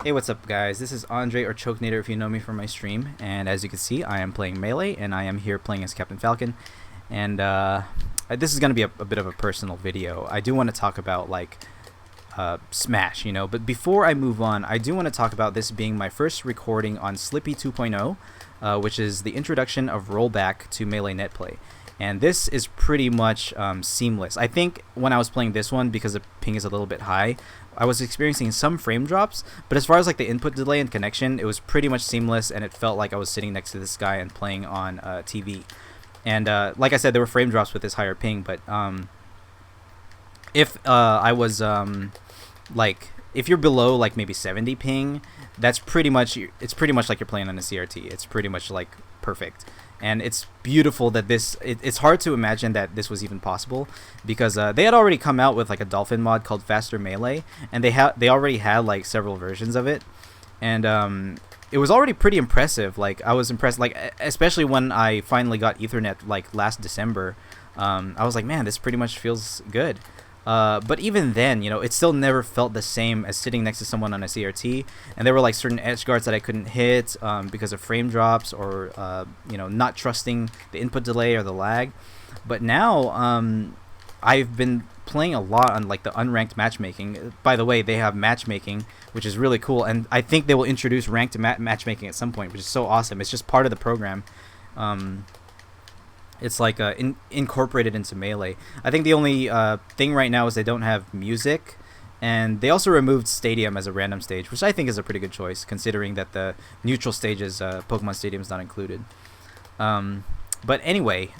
Hey, what's up, guys? This is Andre or Chokenator if you know me from my stream. And as you can see, I am playing Melee, and I am here playing as Captain Falcon. And this is going to be a bit of a personal video. I do want to talk about, like, Smash, you know. But before I move on, I do want to talk about this being my first recording on Slippi 2.0, which is the introduction of rollback to Melee netplay. And this is pretty much seamless. I think when I was playing this one, because the ping is a little bit high, I was experiencing some frame drops, but as far as like the input delay and connection, it was pretty much seamless, and it felt like I was sitting next to this guy and playing on TV. And like I said, there were frame drops with this higher ping, but if I was like, if you're below like maybe 70 ping, it's pretty much like you're playing on a CRT. It's pretty much like perfect. And it's beautiful that it's hard to imagine that this was even possible, because they had already come out with like a Dolphin mod called Faster Melee, and they already had like several versions of it, and it was already pretty impressive. Like, I was impressed, like, especially when I finally got Ethernet like last December. I was like, man, this pretty much feels good. But even then, you know, it still never felt the same as sitting next to someone on a CRT. And there were like certain edge guards that I couldn't hit because of frame drops, or you know, not trusting the input delay or the lag. But now I've been playing a lot on like the unranked matchmaking. By the way, they have matchmaking, which is really cool, and I think they will introduce ranked matchmaking at some point, which is so awesome. It's just part of the program. It's like incorporated into Melee. I think the only thing right now is they don't have music, and they also removed Stadium as a random stage, which I think is a pretty good choice, considering that the neutral stages, Pokemon Stadium, is not included. But anyway,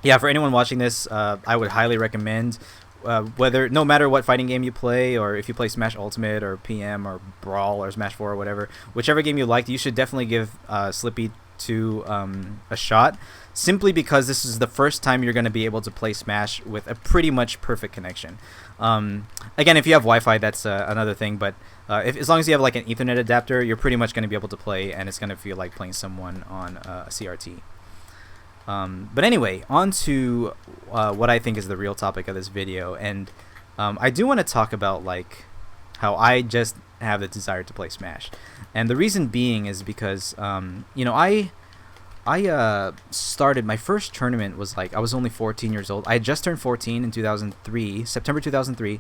yeah, for anyone watching this, I would highly recommend, no matter what fighting game you play, or if you play Smash Ultimate or PM or Brawl or Smash 4 or whatever, whichever game you liked, you should definitely give Slippi to a shot, simply because this is the first time you're going to be able to play Smash with a pretty much perfect connection. Again, if you have Wi-Fi, that's another thing, but as long as you have like an Ethernet adapter, you're pretty much going to be able to play, and it's going to feel like playing someone on a CRT. But anyway, on to what I think is the real topic of this video, and I do want to talk about like how I just have the desire to play Smash. And the reason being is because you know, I started my first tournament was like, I was only 14 years old. I had just turned 14 in 2003, September 2003,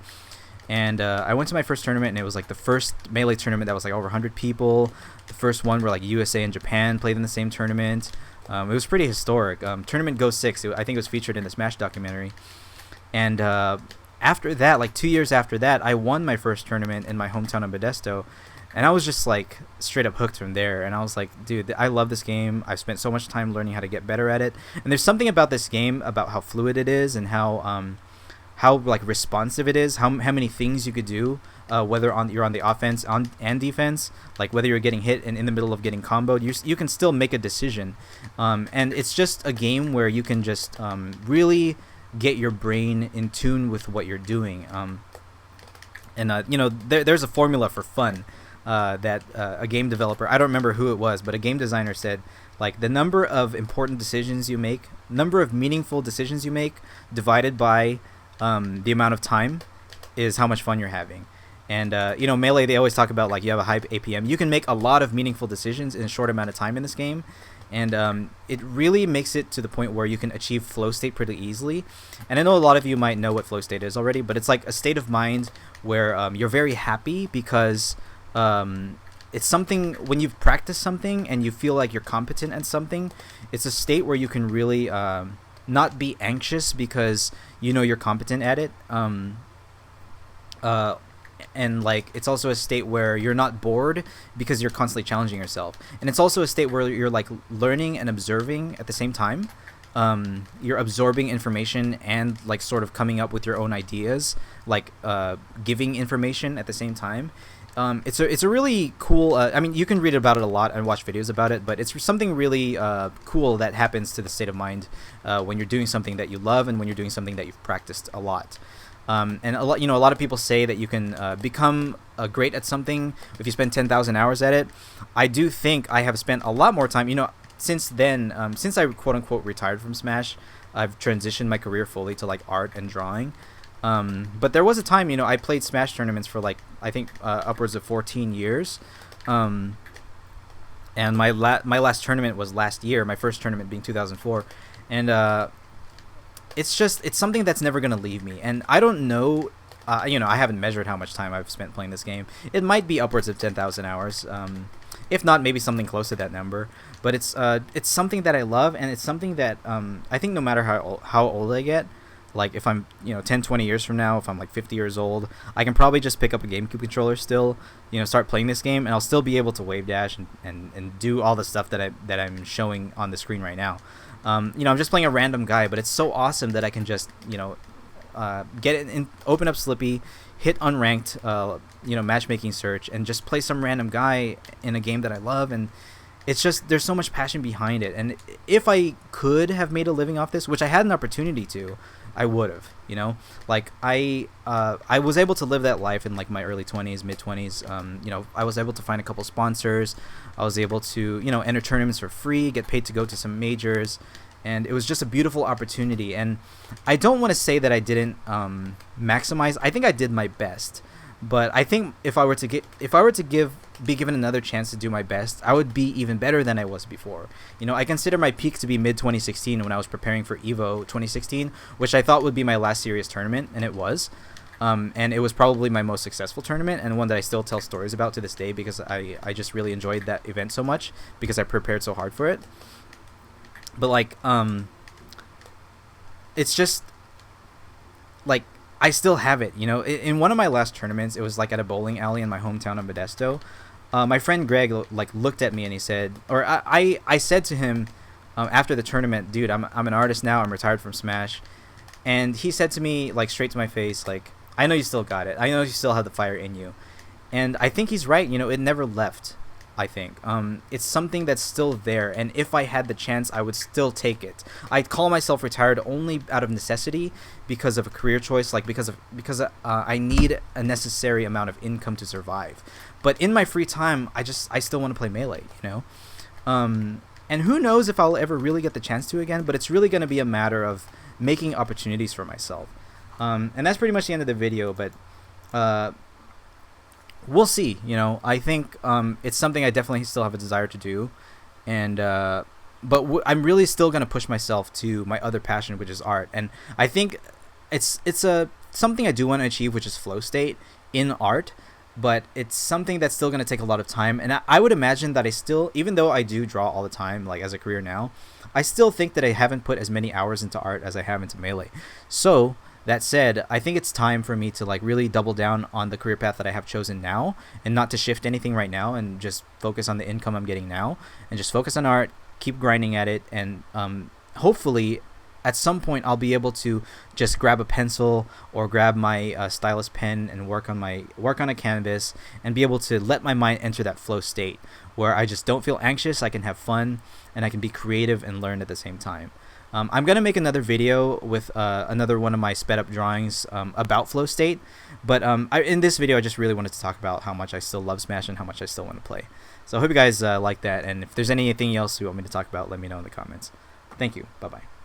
and I went to my first tournament, and it was like the first Melee tournament that was like over 100 people. The first one where like USA and Japan played in the same tournament. It was pretty historic. Tournament Go 6, I think it was featured in the Smash documentary. And after that, like 2 years after that, I won my first tournament in my hometown of Modesto. And I was just like straight up hooked from there. And I was like, dude, I love this game. I've spent so much time learning how to get better at it. And there's something about this game, about how fluid it is, and how like responsive it is, how many things you could do, whether you're on the offense and defense, like whether you're getting hit and in the middle of getting comboed, you can still make a decision. And it's just a game where you can just really get your brain in tune with what you're doing. And you know, there's a formula for fun that a game developer, I don't remember who it was, but a game designer said, like, the number of important decisions you make, number of meaningful decisions you make, divided by the amount of time, is how much fun you're having. And you know, Melee, they always talk about like, you have a high APM. You can make a lot of meaningful decisions in a short amount of time in this game, and it really makes it to the point where you can achieve flow state pretty easily. And I know a lot of you might know what flow state is already, but it's like a state of mind where you're very happy because it's something, when you've practiced something and you feel like you're competent at something, it's a state where you can really not be anxious because you know you're competent at it. And like, it's also a state where you're not bored because you're constantly challenging yourself. And it's also a state where you're like learning and observing at the same time. You're absorbing information and like sort of coming up with your own ideas, like giving information at the same time. It's a really cool, I mean, you can read about it a lot and watch videos about it, but it's something really cool that happens to the state of mind when you're doing something that you love, and when you're doing something that you've practiced a lot. And a lot of people say that you can become great at something if you spend 10,000 hours at it. I do think I have spent a lot more time, you know, since then, since I quote unquote retired from Smash. I've transitioned my career fully to like art and drawing. But there was a time, you know, I played Smash tournaments for like I think upwards of 14 years. And my last tournament was last year, my first tournament being 2004. And it's something that's never going to leave me. And I don't know, I haven't measured how much time I've spent playing this game. It might be upwards of 10,000 hours. If not, maybe something close to that number. But it's something that I love, and it's something that I think no matter how old I get, like if I'm 10, 20 years from now, if I'm like 50 years old, I can probably just pick up a GameCube controller still, start playing this game, and I'll still be able to wave dash and do all the stuff that I'm showing on the screen right now. I'm just playing a random guy, but it's so awesome that I can just get it in, open up Slippi, hit unranked matchmaking search, and just play some random guy in a game that I love. And it's just, there's so much passion behind it. And if I could have made a living off this, which I had an opportunity to, I would have. Like I was able to live that life in like my early 20s, mid 20s. I was able to find a couple sponsors. I was able to enter tournaments for free, get paid to go to some majors, and it was just a beautiful opportunity. And I don't want to say that I didn't maximize. I think I did my best, but I think if I were to be given another chance to do my best, I would be even better than I was before. I consider my peak to be mid 2016 when I was preparing for Evo 2016, which I thought would be my last serious tournament, and it was. And it was probably my most successful tournament, and one that I still tell stories about to this day, because I just really enjoyed that event so much because I prepared so hard for it. But like it's just like I still have it. In one of my last tournaments, it was like at a bowling alley in my hometown of Modesto. My friend Greg like looked at me and he said, or I said to him after the tournament, dude, I'm an artist now, I'm retired from Smash. And he said to me, like, straight to my face, like, I know you still got it, I know you still have the fire in you. And I think he's right. It never left. I think it's something that's still there, and if I had the chance, I would still take it. I'd call myself retired only out of necessity, because of a career choice, like because I need a necessary amount of income to survive. But in my free time, I still want to play Melee, and who knows if I'll ever really get the chance to again. But it's really going to be a matter of making opportunities for myself, and that's pretty much the end of the video. But we'll see. I think it's something I definitely still have a desire to do, and but I'm really still gonna push myself to my other passion, which is art. And I think it's something I do want to achieve, which is flow state in art. But it's something that's still gonna take a lot of time, and I would imagine that I still, even though I do draw all the time, like as a career now, I still think that I haven't put as many hours into art as I have into Melee. So that said, I think it's time for me to like really double down on the career path that I have chosen now, and not to shift anything right now, and just focus on the income I'm getting now, and just focus on art, keep grinding at it, and hopefully at some point I'll be able to just grab a pencil or grab my stylus pen and work on a canvas, and be able to let my mind enter that flow state where I just don't feel anxious, I can have fun, and I can be creative and learn at the same time. I'm going to make another video with another one of my sped up drawings about flow state. But in this video, I just really wanted to talk about how much I still love Smash and how much I still want to play. So I hope you guys like that. And if there's anything else you want me to talk about, let me know in the comments. Thank you. Bye-bye.